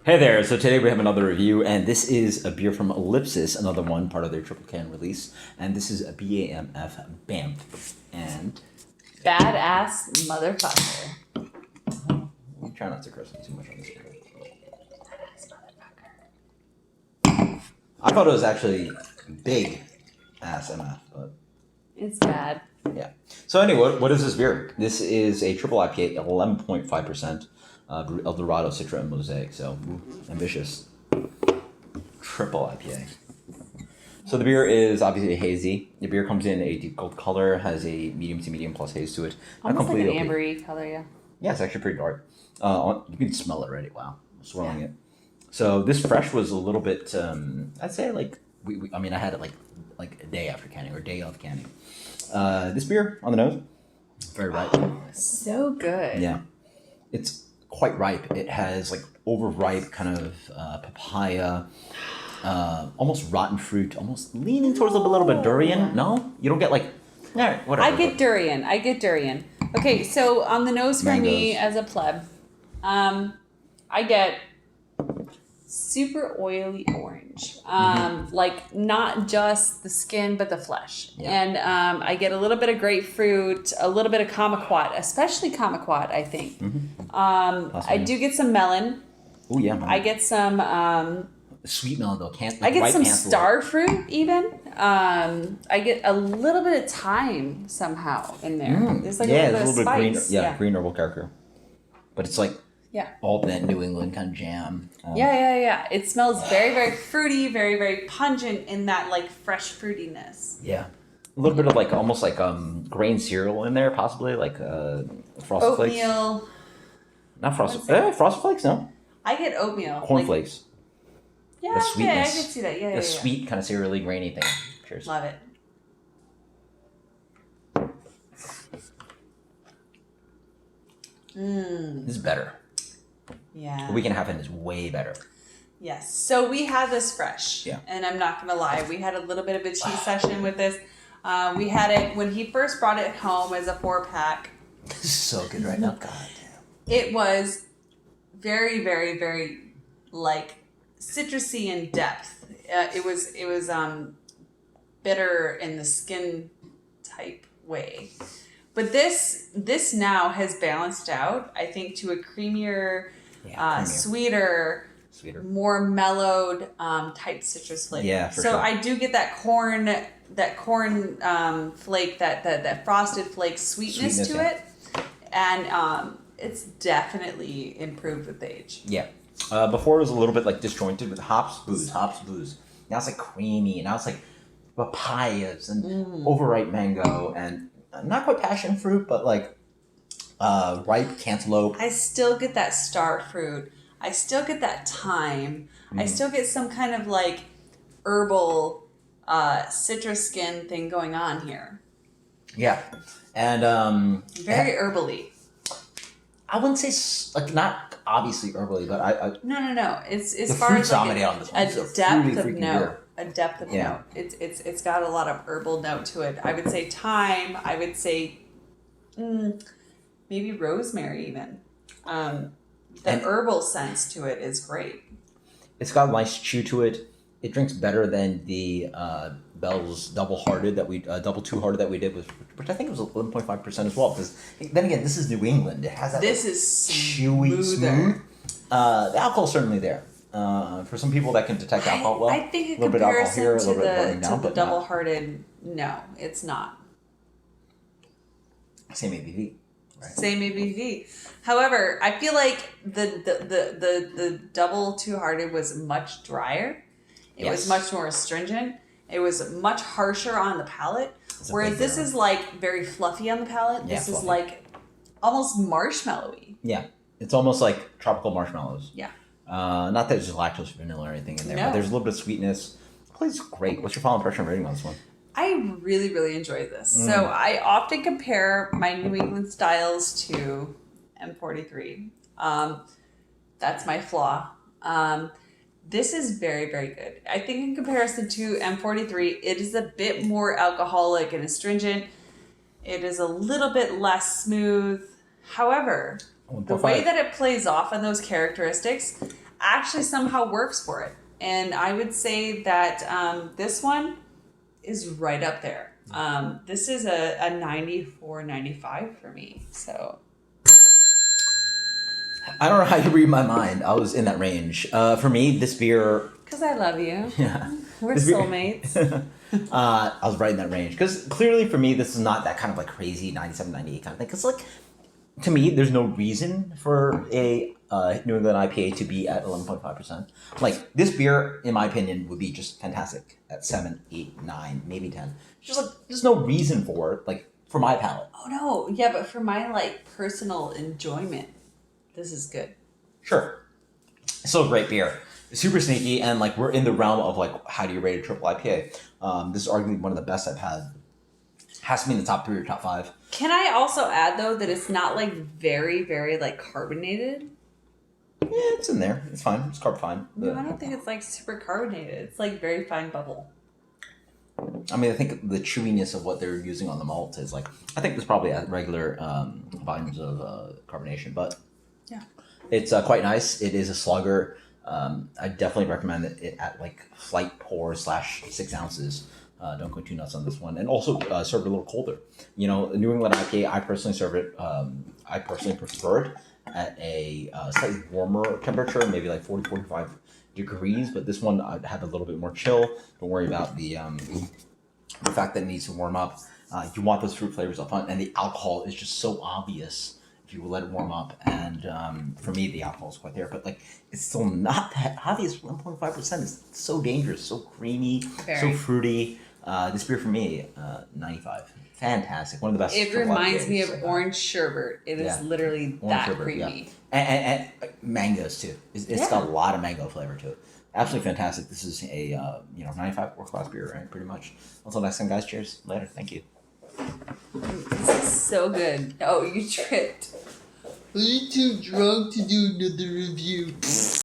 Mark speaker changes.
Speaker 1: Hey there, so today we have another review, and this is a beer from Ellipsis, another one, part of their triple can release, and this is a BAMF BAMF, and...
Speaker 2: Badass motherfucker.
Speaker 1: We try not to curse too much on this beer.
Speaker 2: Badass motherfucker.
Speaker 1: I thought it was actually big ass MF, but...
Speaker 2: It's bad.
Speaker 1: Yeah. So anyway, what is this beer? This is a triple IPA, 11.5%. Eldorado, Citra, and Mosaic. So ambitious. Triple IPA. So the beer is obviously hazy. The beer comes in a deep gold color, has a medium to medium plus haze to it.
Speaker 2: Almost like an ambery color, yeah.
Speaker 1: Yeah, it's actually pretty dark. You can smell it already. Wow, swirling it. So this fresh was a little bit. I'd say like I had it like a day after canning or a day of canning. This beer on the nose, very ripe.
Speaker 2: Oh, so good.
Speaker 1: Yeah, it's quite ripe. It has like overripe kind of papaya, almost rotten fruit, almost leaning towards a little bit durian. No, you don't get like, whatever.
Speaker 2: I get durian. Okay, so on the nose for me as a pleb, I get super oily orange, like not just the skin but the flesh, and I get a little bit of grapefruit, a little bit of kumquat, especially kumquat. I think I do get some melon.
Speaker 1: Oh yeah,
Speaker 2: I get some
Speaker 1: sweet melon though.
Speaker 2: I get some star fruit even. I get a little bit of thyme somehow in there. There's like a little bit of spice.
Speaker 1: Green herbal character, but it's like.
Speaker 2: Yeah.
Speaker 1: All that New England kind of jam.
Speaker 2: Yeah. It smells very, very fruity, very, very pungent in that like fresh fruitiness.
Speaker 1: Yeah. A little bit of like almost like grain cereal in there, possibly like Frosted Flakes.
Speaker 2: Oatmeal.
Speaker 1: Not Frosted. Frosted Flakes, no.
Speaker 2: I get oatmeal.
Speaker 1: Cornflakes.
Speaker 2: Yeah,
Speaker 1: the
Speaker 2: sweetness. Okay, I can see that. Yeah.
Speaker 1: The sweet kind of cereally grainy thing. Cheers.
Speaker 2: Love it.
Speaker 1: This is better.
Speaker 2: Yeah.
Speaker 1: The week and a half in is way better.
Speaker 2: Yes. So we had this fresh.
Speaker 1: Yeah.
Speaker 2: And I'm not going to lie. We had a little bit of a cheese session with this. We had it when he first brought it home as a 4-pack.
Speaker 1: This is so good right now. God damn.
Speaker 2: It was very, very, very like citrusy in depth. It was bitter in the skin type way. But this now has balanced out, I think, to a creamier, sweeter, more mellowed type citrus flavor.
Speaker 1: Yeah, for
Speaker 2: so
Speaker 1: sure.
Speaker 2: I do get that corn flake, that frosted flake sweetness to it, and it's definitely improved with age.
Speaker 1: Yeah. Before it was a little bit like disjointed with hops, booze. Now it's like creamy, and now it's like papayas and overripe mango and not quite passion fruit, but like ripe cantaloupe.
Speaker 2: I still get that star fruit. I still get that thyme. I still get some kind of like herbal citrus skin thing going on here.
Speaker 1: Yeah, and
Speaker 2: very herbally.
Speaker 1: I wouldn't say like not obviously herbally, but I
Speaker 2: No. It's as
Speaker 1: the
Speaker 2: far as like
Speaker 1: on this one.
Speaker 2: a depth of note. A depth of note. It's got a lot of herbal note to it. I would say thyme. I would say maybe rosemary even. The herbal sense to it is great.
Speaker 1: It's got a nice chew to it. It drinks better than the Bell's Double Two-Hearted that we did with, which I think was 11.5% as well. Because then again, this is New England. It has that.
Speaker 2: This is
Speaker 1: chewy, smooth. The alcohol's certainly there. For some people that can detect alcohol well.
Speaker 2: I think in comparison to the Double-Hearted, no, it's not.
Speaker 1: Same ABV.
Speaker 2: Right. Same ABV. However, I feel like the Double Two-Hearted was much drier. It was much more astringent. It was much harsher on the palate. Whereas this is like very fluffy on the palate. This is like almost marshmallowy.
Speaker 1: Yeah. It's almost like tropical marshmallows.
Speaker 2: Yeah.
Speaker 1: Not that there's vanilla or anything in there, but there's a little bit of sweetness. The place is great. What's your final impression and rating on this one?
Speaker 2: I really, really enjoyed this. So I often compare my New England styles to M43. That's my flaw. This is very, very good. I think in comparison to M43, it is a bit more alcoholic and astringent. It is a little bit less smooth. However, the way that it plays off on those characteristics, actually somehow works for it. And I would say that this one is right up there. This is a 94, 95 for me. So
Speaker 1: I don't know how you read my mind. I was in that range. For me, this beer.
Speaker 2: because I love you.
Speaker 1: Yeah.
Speaker 2: We're
Speaker 1: This beer-
Speaker 2: soulmates.
Speaker 1: I was right in that range because clearly for me, this is not that kind of like crazy 97, 98 kind of thing. Because like to me, there's no reason for a New England IPA to be at 11.5%. Like this beer, in my opinion, would be just fantastic at 7, 8, 9, maybe 10. Just like there's no reason for it. Like for my palate.
Speaker 2: Oh no, yeah, but for my like personal enjoyment, this is good.
Speaker 1: Sure. Still a great beer. Super sneaky, and like we're in the realm of like how do you rate a triple IPA? This is arguably one of the best I've had. Has to be in the top 3 or top 5.
Speaker 2: Can I also add though that it's not like very, very like carbonated?
Speaker 1: Yeah, it's in there. It's fine. It's carb fine.
Speaker 2: No, I don't think it's like super carbonated. It's like very fine bubble.
Speaker 1: I mean, I think the chewiness of what they're using on the malt is like I think there's probably at regular volumes of carbonation, but
Speaker 2: yeah,
Speaker 1: it's quite nice. It is a slugger. I definitely recommend it at like flight pour / 6 ounces. Don't go too nuts on this one, and also serve it a little colder. You know, New England IPA. I personally serve it. I personally prefer it at a slightly warmer temperature, maybe like 40, 45 degrees. But this one I'd have a little bit more chill. Don't worry about the fact that it needs to warm up. You want those fruit flavors up front, and the alcohol is just so obvious if you let it warm up. And for me, the alcohol is quite there, but like it's still not that obvious. 1.5% is so dangerous, so creamy,
Speaker 2: Very.
Speaker 1: so fruity. This beer for me, 95. Fantastic. One of the best.
Speaker 2: it
Speaker 1: triple
Speaker 2: reminds me
Speaker 1: IPAs.
Speaker 2: of orange sherbet. It is
Speaker 1: Yeah.
Speaker 2: literally
Speaker 1: Orange
Speaker 2: that
Speaker 1: sherbet,
Speaker 2: creamy.
Speaker 1: yeah. And mangoes too. It's got a lot of mango flavor to it. Absolutely fantastic. This is a 95 world class beer, right? Pretty much. Until next time, guys. Cheers. Later. Thank you.
Speaker 2: This is so good. Oh, you tripped.
Speaker 3: Are you too drunk to do another review?